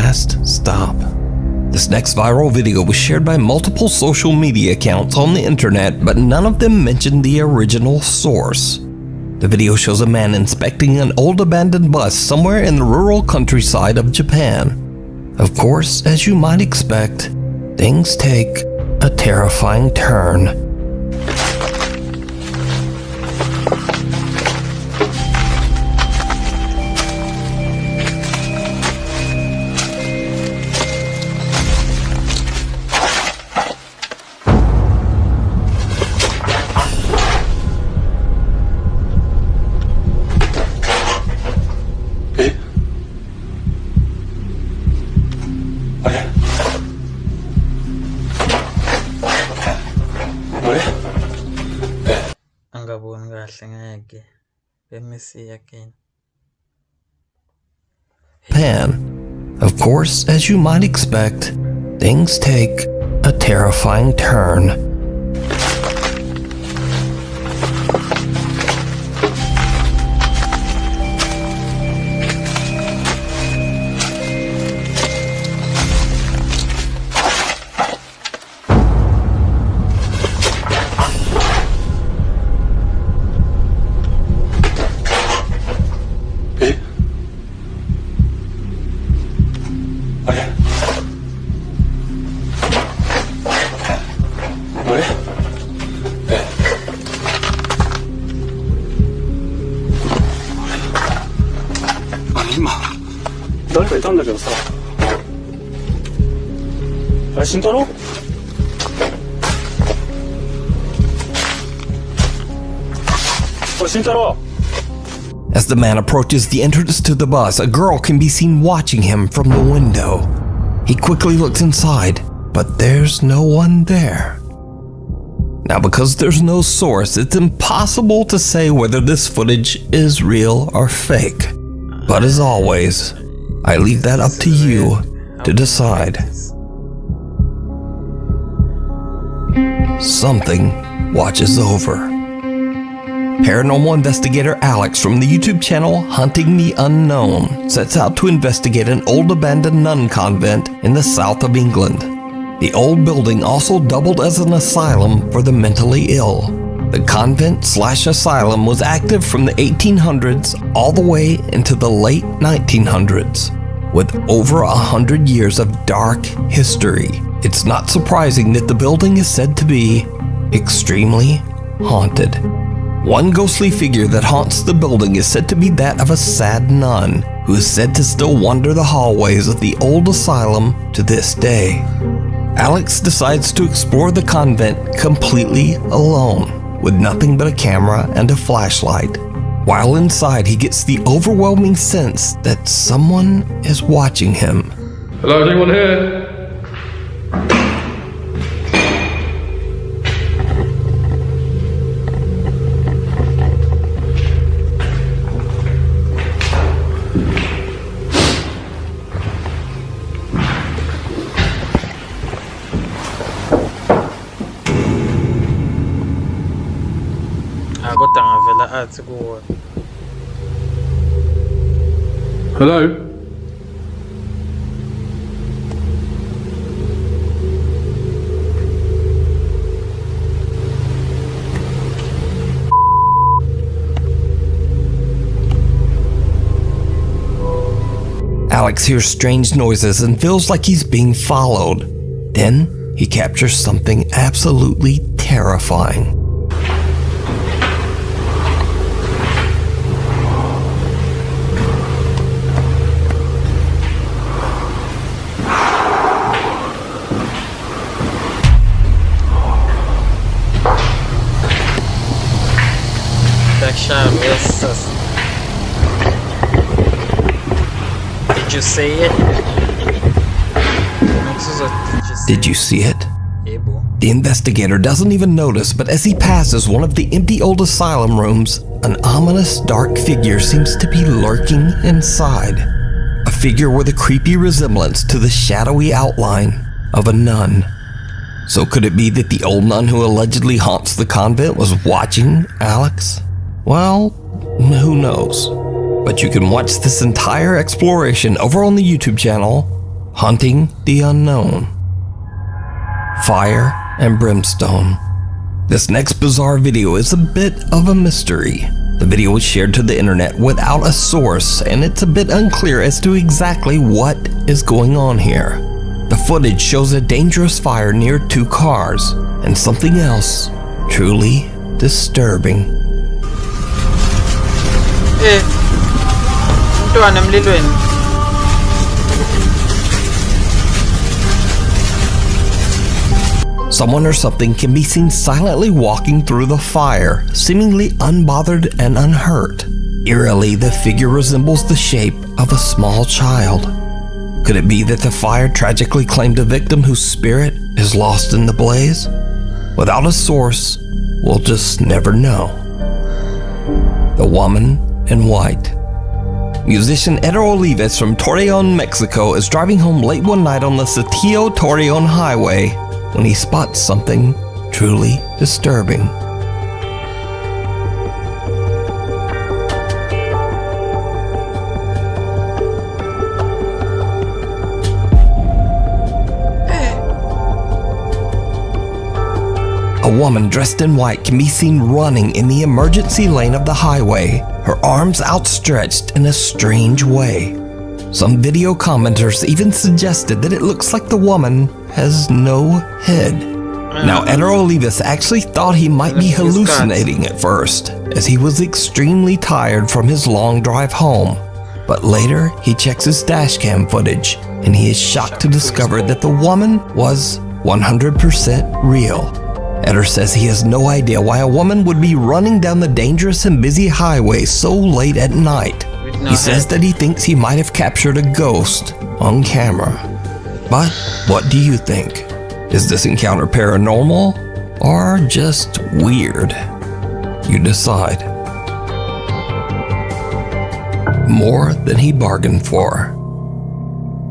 last stop. This next viral video was shared by multiple social media accounts on the internet, but none of them mentioned the original source. The video shows a man inspecting an old abandoned bus somewhere in the rural countryside of Japan. Of course, as you might expect, things take a terrifying turn. Let me see again. Japan. Of course, as you might expect, things take a terrifying turn. 널 왜 던져줬어? 아, 진짜로? 진짜로? As the man approaches the entrance to the bus, a girl can be seen watching him from the window. He quickly looks inside, but there's no one there. Now, because there's no source, it's impossible to say whether this footage is real or fake. But as always, I leave that up to you to decide. Something watches over. Paranormal investigator Alex from the YouTube channel Hunting the Unknown sets out to investigate an old abandoned nun convent in the south of England. The old building also doubled as an asylum for the mentally ill. The convent/asylum was active from the 1800s all the way into the late 1900s. With over 100 years of dark history, it's not surprising that the building is said to be extremely haunted. One ghostly figure that haunts the building is said to be that of a sad nun, who is said to still wander the hallways of the old asylum to this day. Alex decides to explore the convent completely alone, with nothing but a camera and a flashlight. While inside, he gets the overwhelming sense that someone is watching him. Hello, is anyone here? Hello? Alex hears strange noises and feels like he's being followed. Then he captures something absolutely terrifying. Did you see it? Did you see it? The investigator doesn't even notice, but as he passes one of the empty old asylum rooms, an ominous dark figure seems to be lurking inside. A figure with a creepy resemblance to the shadowy outline of a nun. So could it be that the old nun who allegedly haunts the convent was watching Alex? Well, who knows? But you can watch this entire exploration over on the YouTube channel Hunting the Unknown. Fire and Brimstone. This next bizarre video is a bit of a mystery. The video was shared to the internet without a source, and it's a bit unclear as to exactly what is going on here. The footage shows a dangerous fire near 2 cars, and something else truly disturbing. Mtu anamlilo ini. Someone or something can be seen silently walking through the fire, seemingly unbothered and unhurt. Eerily, the figure resembles the shape of a small child. Could it be that the fire tragically claimed a victim whose spirit is lost in the blaze? Without a source, we'll just never know. The Woman in White. Musician Eder Olives from Torreon, Mexico is driving home late one night on the Saltillo-Torreon highway when he spots something truly disturbing. A woman dressed in white can be seen running in the emergency lane of the highway, her arms outstretched in a strange way. Some video commenters even suggested that it looks like the woman has no head. Now, Eder Olives actually thought he might be hallucinating at first, as he was extremely tired from his long drive home. But later, he checks his dashcam footage, and he is shocked to discover that the woman was 100% real. Eder says he has no idea why a woman would be running down the dangerous and busy highway so late at night. He says that he thinks he might have captured a ghost on camera. But what do you think? Is this encounter paranormal or just weird? You decide. More than he bargained for.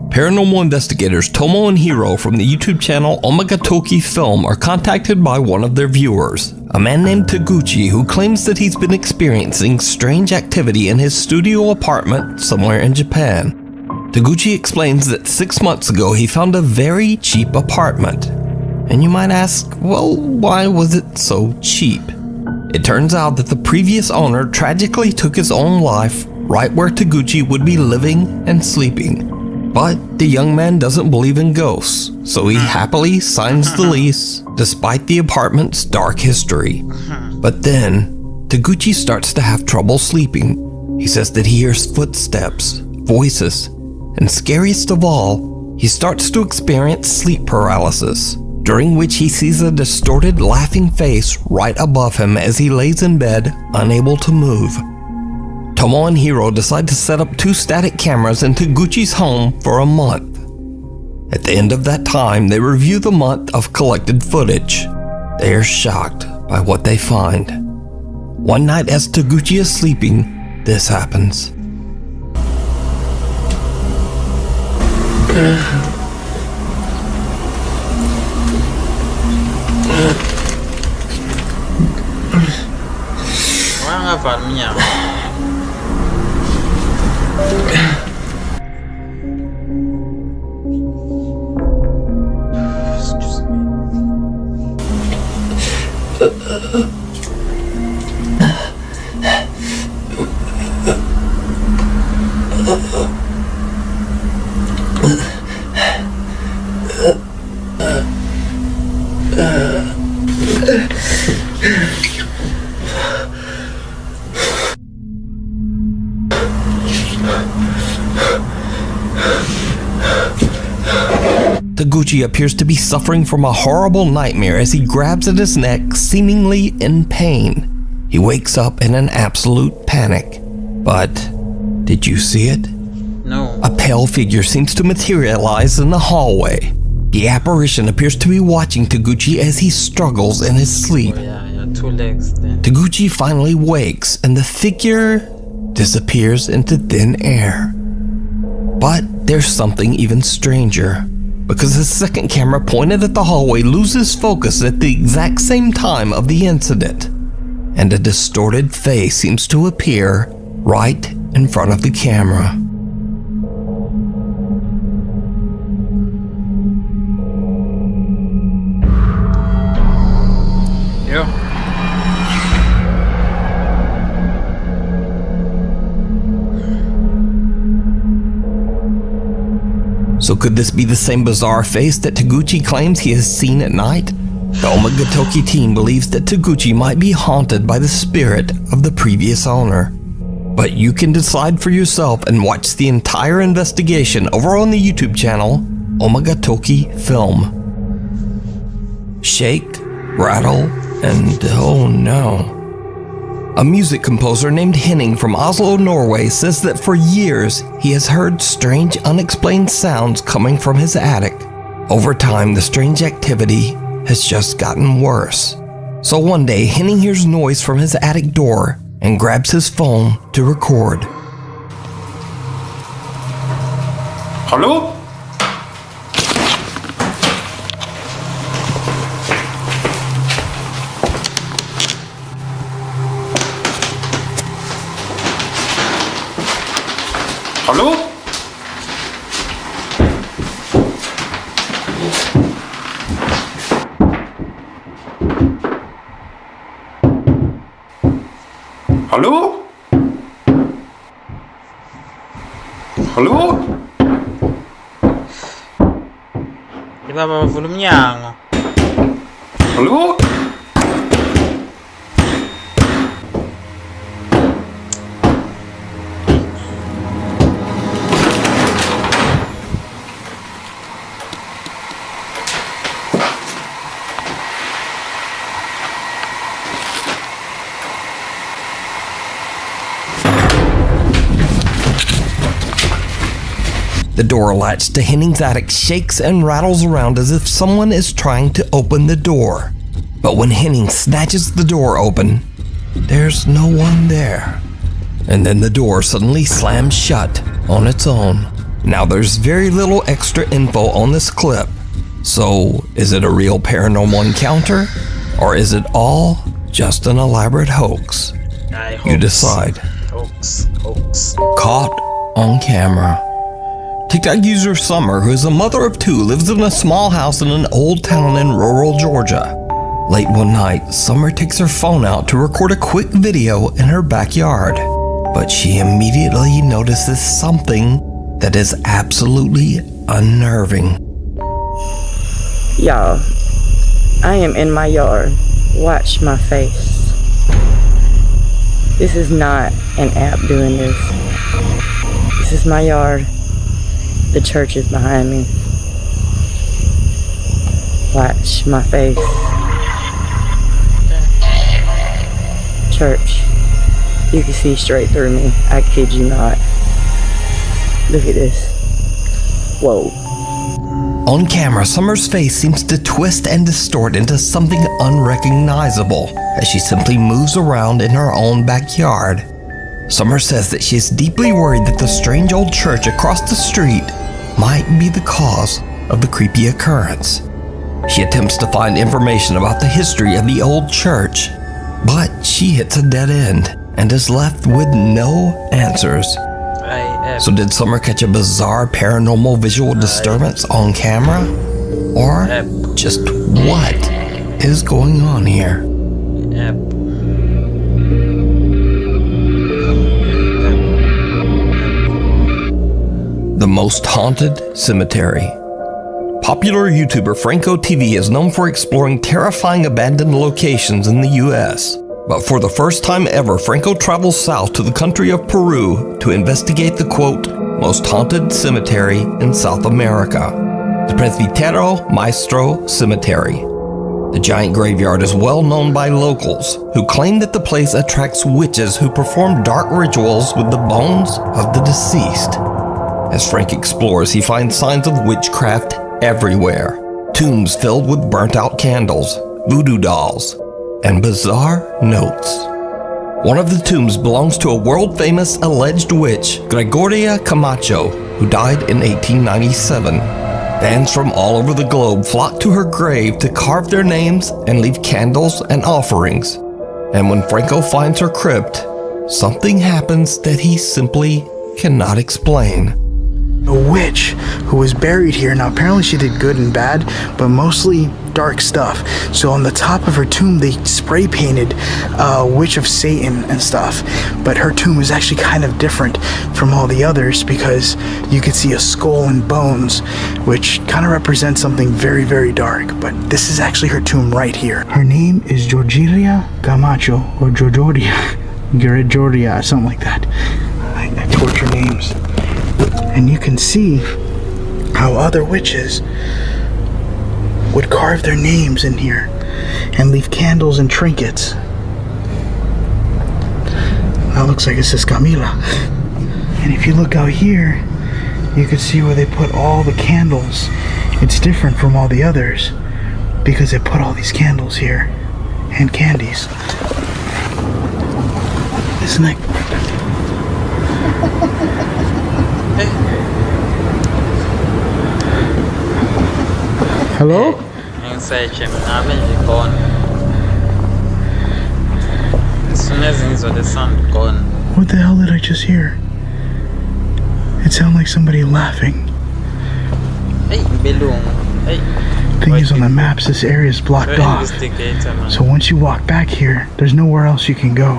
Paranormal investigators Tomo and Hiro from the YouTube channel Omagatoki Film are contacted by one of their viewers, a man named Taguchi, who claims that he's been experiencing strange activity in his studio apartment somewhere in Japan. Taguchi explains that 6 months ago he found a very cheap apartment. And you might ask, well, why was it so cheap? It turns out that the previous owner tragically took his own life right where Taguchi would be living and sleeping. But the young man doesn't believe in ghosts, so he happily signs the lease despite the apartment's dark history. But then, Taguchi starts to have trouble sleeping. He says that he hears footsteps, voices, and scariest of all, he starts to experience sleep paralysis, during which he sees a distorted, laughing face right above him as he lays in bed, unable to move. Tomo and Hiro decide to set up 2 static cameras in Taguchi's home for a month. At the end of that time, they review the month of collected footage. They are shocked by what they find. One night as Taguchi is sleeping, this happens. Orang apa minyak? Excuse me. Taguchi appears to be suffering from a horrible nightmare as he grabs at his neck, seemingly in pain. He wakes up in an absolute panic. But did you see it? No. A pale figure seems to materialize in the hallway. The apparition appears to be watching Taguchi as he struggles in his sleep. Oh, yeah, 2 legs then. Taguchi finally wakes and the figure disappears into thin air. But there's something even stranger, because the second camera pointed at the hallway loses focus at the exact same time of the incident, and a distorted face seems to appear right in front of the camera. So could this be the same bizarre face that Taguchi claims he has seen at night? The Omagatoki team believes that Taguchi might be haunted by the spirit of the previous owner. But you can decide for yourself and watch the entire investigation over on the YouTube channel, Omagatoki Film. Shake, rattle, and oh no. A music composer named Henning from Oslo, Norway says that for years he has heard strange unexplained sounds coming from his attic. Over time, the strange activity has just gotten worse. So one day, Henning hears noise from his attic door and grabs his phone to record. Hallo? Hallo? Hallo? Hallo? E baba bavula umnyango. Hallo? The door latch to Henning's attic shakes and rattles around as if someone is trying to open the door. But when Henning snatches the door open, there's no one there. And then the door suddenly slams shut on its own. Now there's very little extra info on this clip. So is it a real paranormal encounter? Or is it all just an elaborate hoax? You decide. Hoax. Caught on camera. TikTok user Summer, who is a mother of two, lives in a small house in an old town in rural Georgia. Late one night, Summer takes her phone out to record a quick video in her backyard. But she immediately notices something that is absolutely unnerving. Y'all, I am in my yard. Watch my face. This is not an app doing this. This is my yard. The church is behind me. Watch my face. Church, you can see straight through me. I kid you not. Look at this. Whoa. On camera, Summer's face seems to twist and distort into something unrecognizable as she simply moves around in her own backyard. Summer says that she is deeply worried that the strange old church across the street might be the cause of the creepy occurrence. She attempts to find information about the history of the old church, but she hits a dead end and is left with no answers. So did Summer catch a bizarre paranormal visual disturbance on camera? Or just what is going on here? The most haunted cemetery. Popular YouTuber Franco TV is known for exploring terrifying abandoned locations in the US. But for the first time ever, Franco travels south to the country of Peru to investigate the quote, most haunted cemetery in South America, the Presbítero Maestro Cemetery. The giant graveyard is well known by locals who claim that the place attracts witches who perform dark rituals with the bones of the deceased. As Frank explores, he finds signs of witchcraft everywhere. Tombs filled with burnt-out candles, voodoo dolls, and bizarre notes. One of the tombs belongs to a world-famous alleged witch, Gregoria Camacho, who died in 1897. Fans from all over the globe flock to her grave to carve their names and leave candles and offerings. And when Franco finds her crypt, something happens that he simply cannot explain. A witch who was buried here. Now apparently she did good and bad, but mostly dark stuff. So on the top of her tomb they spray painted Witch of Satan and stuff, but her tomb is actually kind of different from all the others because you could see a skull and bones, which kind of represents something very, very dark. But this is actually her tomb right here. Her name is Georgiria Camacho, or Georgia, something like that. I torture names. And you can see how other witches would carve their names in here and leave candles and trinkets. That looks like it says Camila. And if you look out here, you can see where they put all the candles. It's different from all the others because they put all these candles here and candies. Isn't it? Hello? Ngayon sa HM namin gone. As soon as the sound gone. What the hell did I just hear? It sounded like somebody laughing. Hey, belong. Hey. Thing is, on the maps, this area is blocked off. So once you walk back here, there's nowhere else you can go.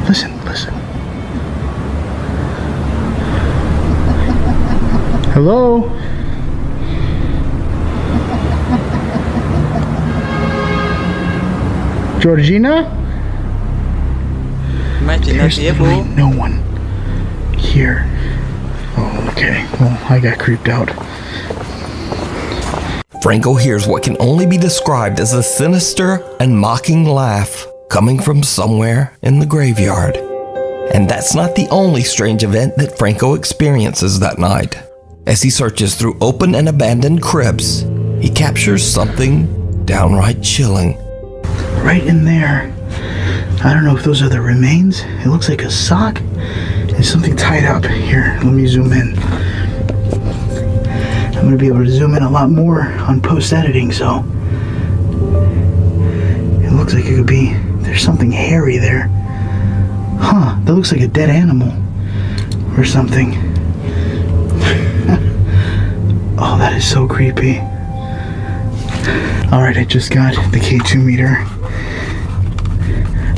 Listen, listen. Hello? Georgina? There's literally no one here. Oh, okay. Well, I got creeped out. Franco hears what can only be described as a sinister and mocking laugh coming from somewhere in the graveyard. And that's not the only strange event that Franco experiences that night. As he searches through open and abandoned crypts, he captures something downright chilling. Right in there. I don't know if those are the remains. It looks like a sock and something tied up. Here, let me zoom in. I'm going to be able to zoom in a lot more on post-editing, so it looks like it could be, there's something hairy there. Huh, that looks like a dead animal or something. Oh, that is so creepy. Alright, I just got the K2 meter.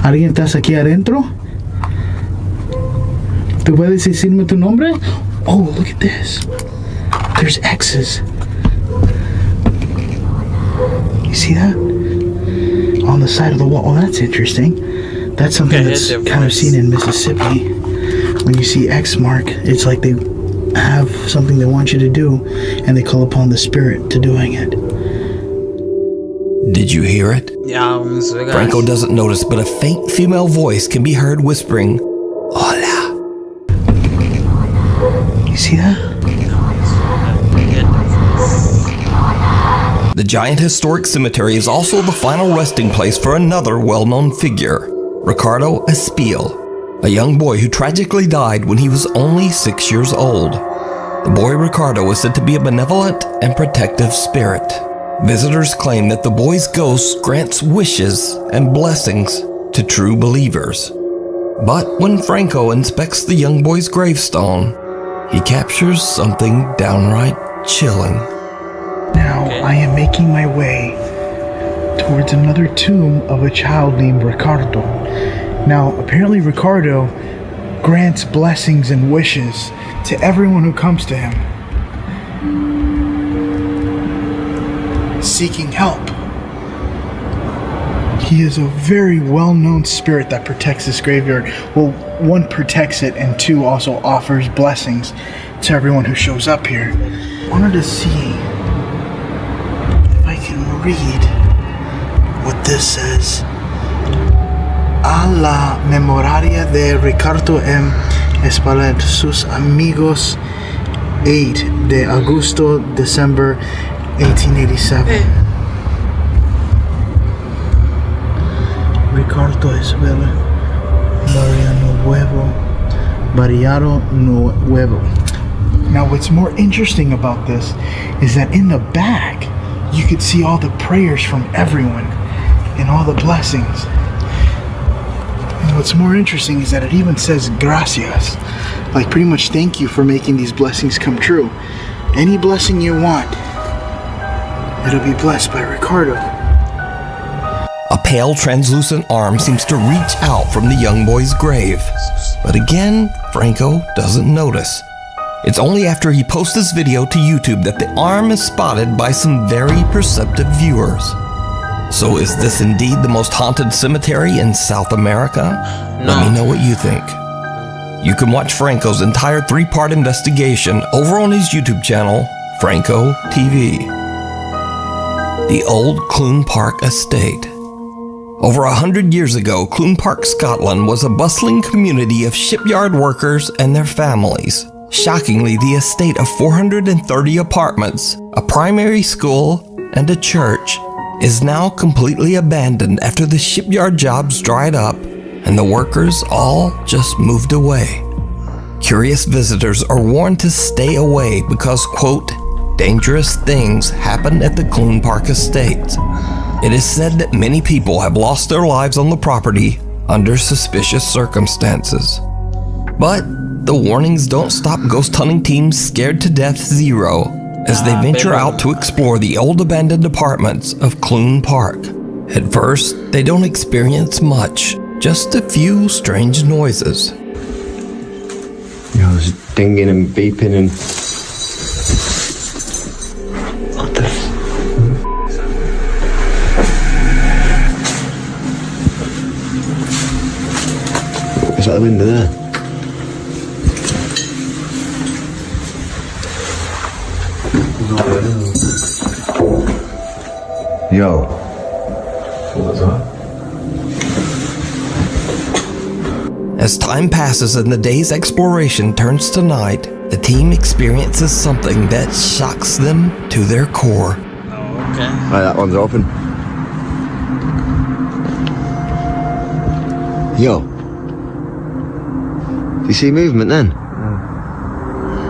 ¿Alguien estás aquí adentro? ¿Tú puedes decirme tu nombre? Oh, look at this. There's X's. You see that? On the side of the wall. Oh, that's interesting. That's something that's kind of seen in Mississippi. When you see X mark, it's like they have something they want you to do, and they call upon the spirit to doing it. Did you hear it? Yeah, Franco doesn't notice, but a faint female voice can be heard whispering, "Hola." You see that? The giant historic cemetery is also the final resting place for another well-known figure, Ricardo Espiel, a young boy who tragically died when he was only 6 years old. The boy Ricardo is said to be a benevolent and protective spirit. Visitors claim that the boy's ghost grants wishes and blessings to true believers. But when Franco inspects the young boy's gravestone, he captures something downright chilling. Now I am making my way towards another tomb of a child named Ricardo. Now apparently Ricardo grants blessings and wishes to everyone who comes to him, seeking help. He is a very well-known spirit that protects this graveyard. Well, one, protects it, and two, also offers blessings to everyone who shows up here. I wanted to see if I can read what this says. A la memoria de Ricardo M. Espaillat, sus amigos, 8 de agosto, December 1887. Ricardo Isabella Mariano Nuevo. Now what's more interesting about this is that in the back you could see all the prayers from everyone and all the blessings. What's more interesting is that it even says gracias. Like pretty much thank you for making these blessings come true. Any blessing you want, it'll be blessed by Ricardo. A pale, translucent arm seems to reach out from the young boy's grave. But again, Franco doesn't notice. It's only after he posts this video to YouTube that the arm is spotted by some very perceptive viewers. So is this indeed the most haunted cemetery in South America? No. Let me know what you think. You can watch Franco's entire 3-part investigation over on his YouTube channel, Franco TV. The old Clune Park Estate. Over 100 years ago, Clune Park, Scotland was a bustling community of shipyard workers and their families. Shockingly, the estate of 430 apartments, a primary school, and a church is now completely abandoned after the shipyard jobs dried up and the workers all just moved away. Curious visitors are warned to stay away because, quote, dangerous things happen at the Clune Park Estate. It is said that many people have lost their lives on the property under suspicious circumstances. But the warnings don't stop ghost hunting teams Scared to Death Zero as they venture out to explore the old abandoned apartments of Clune Park. At first, they don't experience much, just a few strange noises. You know, it's dinging and beeping and... What the Is that the window there? Yo. What was that? As time passes and the day's exploration turns to night, the team experiences something that shocks them to their core. Oh, okay. Right, that one's open. Yo. Do you see movement then?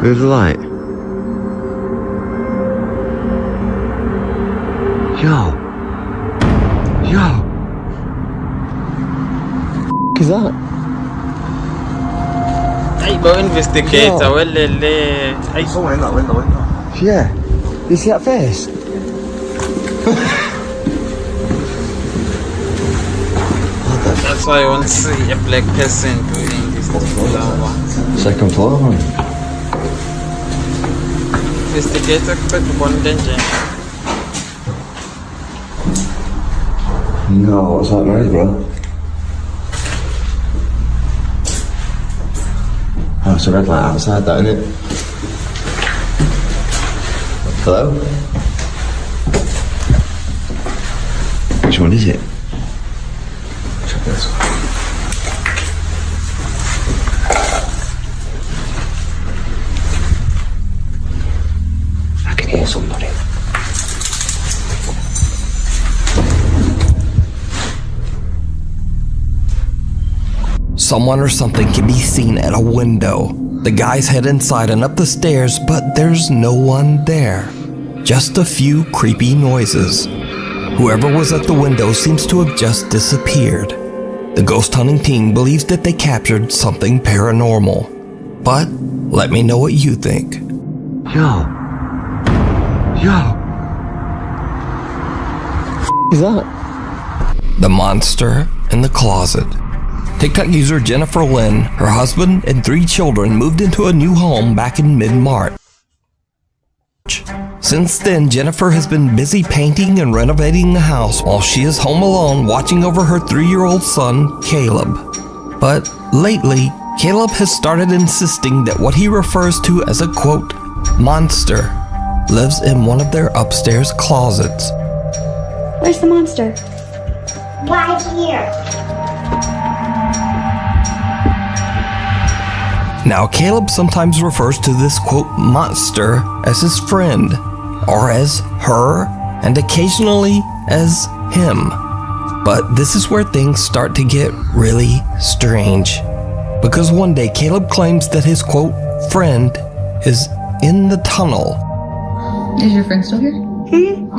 Move the light. Yo. Yo. Is that? Ay, go investigate. Well, ay, Someone in that window. Yeah. You see that face? that's why I want to see a black person doing this. Second floor, man. Investigator could be one danger. No, what's that noise, bro? Oh, it's a red light outside, that, isn't it? Hello? Which one is it? Check this one. I can hear somebody. Someone or something can be seen at a window. The guys head inside and up the stairs, but there's no one there. Just a few creepy noises. Whoever was at the window seems to have just disappeared. The ghost hunting team believes that they captured something paranormal. But let me know what you think. Yo. Yo. Is that? The monster in the closet. TikTok user Jennifer Lynn, her husband, and 3 children moved into a new home back in mid-March. Since then, Jennifer has been busy painting and renovating the house while she is home alone watching over her 3-year-old son, Caleb. But lately, Caleb has started insisting that what he refers to as a, quote, monster lives in one of their upstairs closets. Where's the monster? Right here. Now, Caleb sometimes refers to this, quote, monster as his friend, or as her, and occasionally as him. But this is where things start to get really strange. Because one day, Caleb claims that his, quote, friend is in the tunnel. Is your friend still here?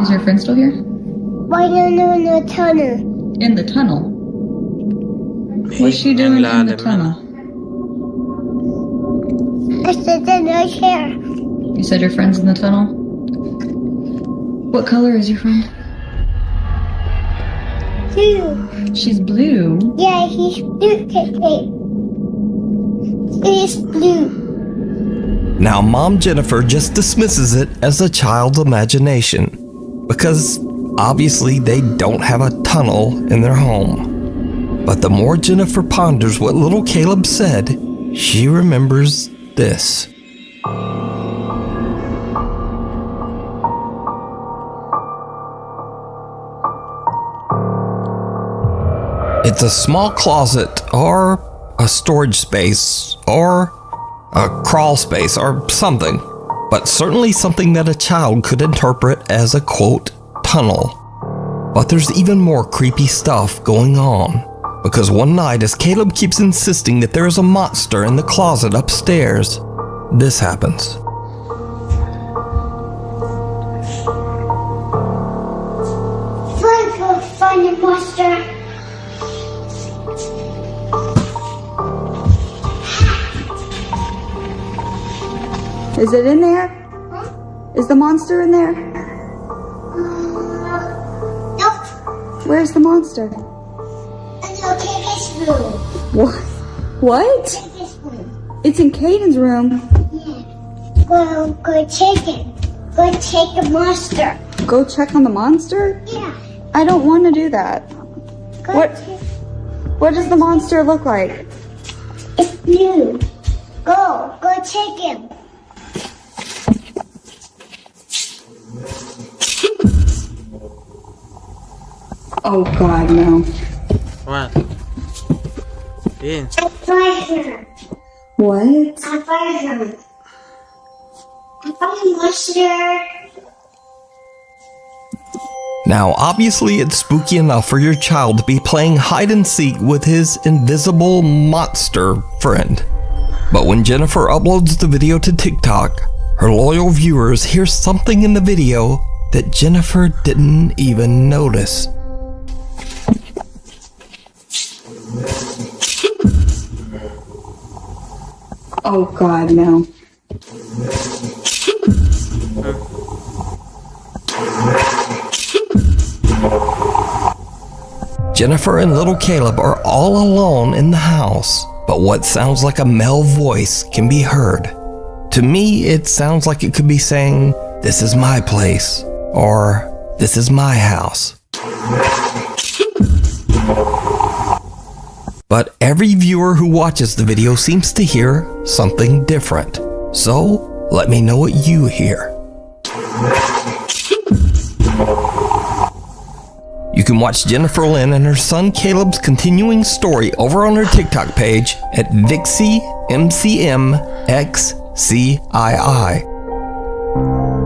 Is your friend still here? Why don't you know the tunnel? In the tunnel. What's she doing in the tunnel? I sit in the chair. You said your friend's in the tunnel? What color is your friend? Blue. She's blue. Yeah, he's blue today. He's blue. Now, Mom Jennifer just dismisses it as a child's imagination because obviously they don't have a tunnel in their home. But the more Jennifer ponders what little Caleb said, she remembers this. It's a small closet or a storage space or a crawl space or something, but certainly something that a child could interpret as a quote tunnel. But there's even more creepy stuff going on, because one night as Caleb keeps insisting that there is a monster in the closet upstairs, this happens. Let's go find the monster. Is it in there? Huh? Is the monster in there? Nope. Where's the monster? And you'll take his room. What? What? Take his room. It's in Caden's room. Yeah. Go take it. Go take the monster. Go check on the monster? Yeah. I don't want to do that. Go What? take- What does the monster look like? It's blue. Go take him. Oh God, no. What? Vince. I find her. What? I find her. I found the monster. Now, obviously, it's spooky enough for your child to be playing hide and seek with his invisible monster friend. But when Jennifer uploads the video to TikTok, her loyal viewers hear something in the video that Jennifer didn't even notice. Oh God, no. Jennifer and little Caleb are all alone in the house, but what sounds like a male voice can be heard. To me, it sounds like it could be saying, "This is my place," or "This is my house." But every viewer who watches the video seems to hear something different. So, let me know what you hear. You can watch Jennifer Lynn and her son Caleb's continuing story over on her TikTok page at VixieMCMXCII.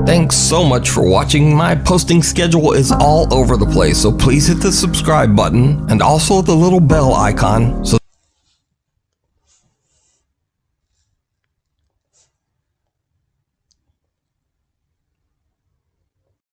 Thanks so much for watching. My posting schedule is all over the place, so please hit the subscribe button and also the little bell icon so